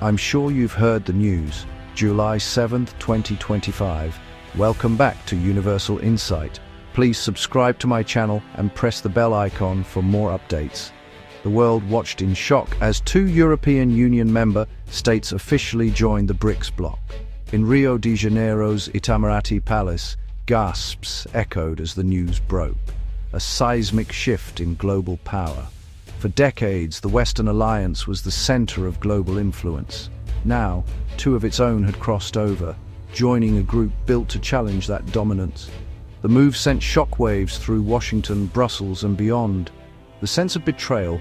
I'm sure you've heard the news. July 7th, 2025. Welcome back to Universal Insight. Please subscribe to my channel and press the bell icon for more updates. The world watched in shock as 2 European Union member states officially joined the BRICS bloc. In Rio de Janeiro's Itamaraty Palace, gasps echoed as the news broke. A seismic shift in global power. For decades, the Western alliance was the center of global influence. Now, 2 of its own had crossed over, joining a group built to challenge that dominance. The move sent shockwaves through Washington, Brussels, and beyond. The sense of betrayal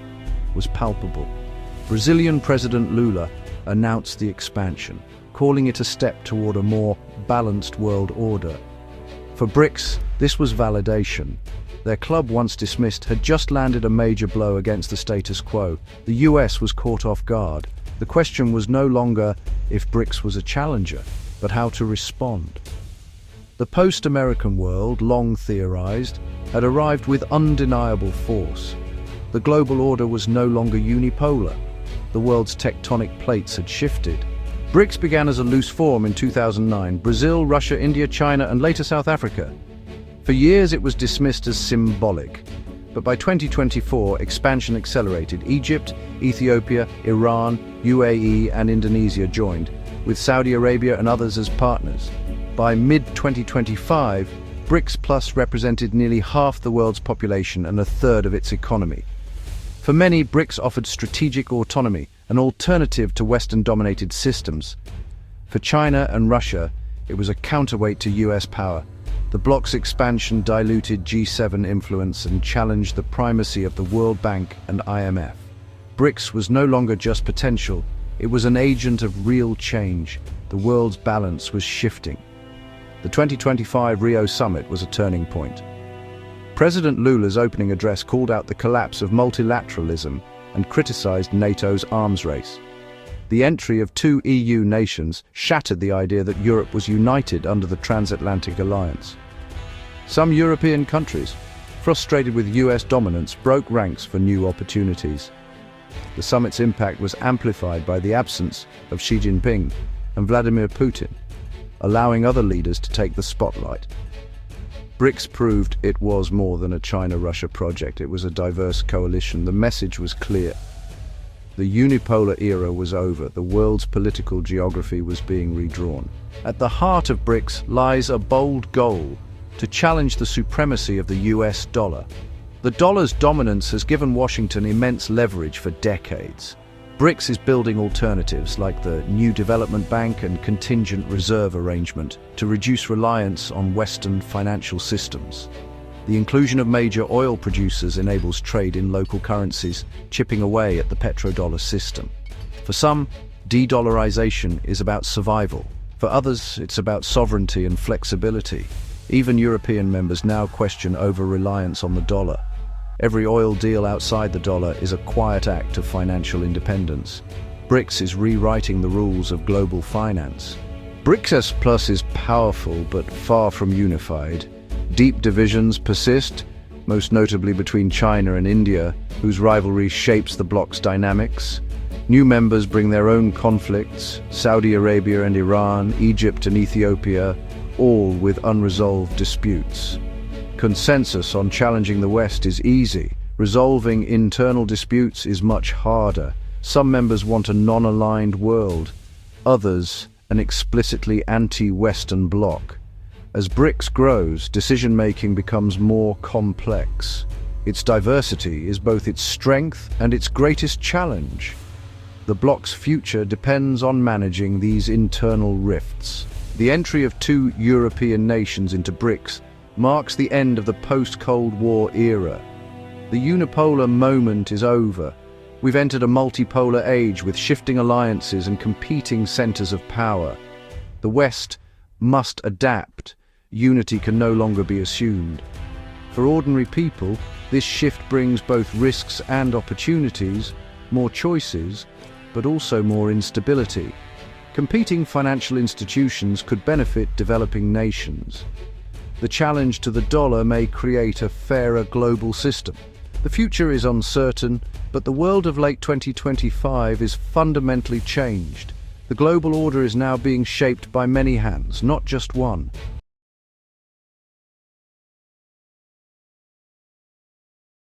was palpable. Brazilian President Lula announced the expansion, calling it a step toward a more balanced world order. For BRICS, this was validation. Their club, once dismissed, had just landed a major blow against the status quo. The US was caught off guard. The question was no longer if BRICS was a challenger, but how to respond. The post-American world, long theorized, had arrived with undeniable force. The global order was no longer unipolar. The world's tectonic plates had shifted. BRICS began as a loose form in 2009, Brazil, Russia, India, China, and later South Africa. For years it was dismissed as symbolic, but by 2024 expansion accelerated. Egypt, Ethiopia, Iran, UAE, and Indonesia joined, with Saudi Arabia and others as partners. By mid-2025, BRICS Plus represented nearly half the world's population and a third of its economy. For many, BRICS offered strategic autonomy, an alternative to Western-dominated systems. For China and Russia, it was a counterweight to US power. The bloc's expansion diluted G7 influence and challenged the primacy of the World Bank and IMF. BRICS was no longer just potential, it was an agent of real change. The world's balance was shifting. The 2025 Rio summit was a turning point. President Lula's opening address called out the collapse of multilateralism and criticized NATO's arms race. The entry of 2 EU nations shattered the idea that Europe was united under the transatlantic alliance. Some European countries, frustrated with US dominance, broke ranks for new opportunities. The summit's impact was amplified by the absence of Xi Jinping and Vladimir Putin, allowing other leaders to take the spotlight. BRICS proved it was more than a China-Russia project. It was a diverse coalition. The message was clear. The unipolar era was over. The world's political geography was being redrawn. At the heart of BRICS lies a bold goal: to challenge the supremacy of the US dollar. The dollar's dominance has given Washington immense leverage for decades. BRICS is building alternatives like the New Development Bank and Contingent Reserve Arrangement to reduce reliance on Western financial systems. The inclusion of major oil producers enables trade in local currencies, chipping away at the petrodollar system. For some, de-dollarization is about survival. For others, it's about sovereignty and flexibility. Even European members now question over-reliance on the dollar. Every oil deal outside the dollar is a quiet act of financial independence. BRICS is rewriting the rules of global finance. BRICS Plus is powerful but far from unified. Deep divisions persist, most notably between China and India, whose rivalry shapes the bloc's dynamics. New members bring their own conflicts: Saudi Arabia and Iran, Egypt and Ethiopia, all with unresolved disputes. Consensus on challenging the West is easy. Resolving internal disputes is much harder. Some members want a non-aligned world, others an explicitly anti-Western bloc. As BRICS grows, decision-making becomes more complex. Its diversity is both its strength and its greatest challenge. The bloc's future depends on managing these internal rifts. The entry of 2 European nations into BRICS marks the end of the post-Cold War era. The unipolar moment is over. We've entered a multipolar age with shifting alliances and competing centers of power. The West must adapt. Unity can no longer be assumed. For ordinary people, this shift brings both risks and opportunities, more choices, but also more instability. Competing financial institutions could benefit developing nations. The challenge to the dollar may create a fairer global system. The future is uncertain, but the world of late 2025 is fundamentally changed. The global order is now being shaped by many hands, not just one.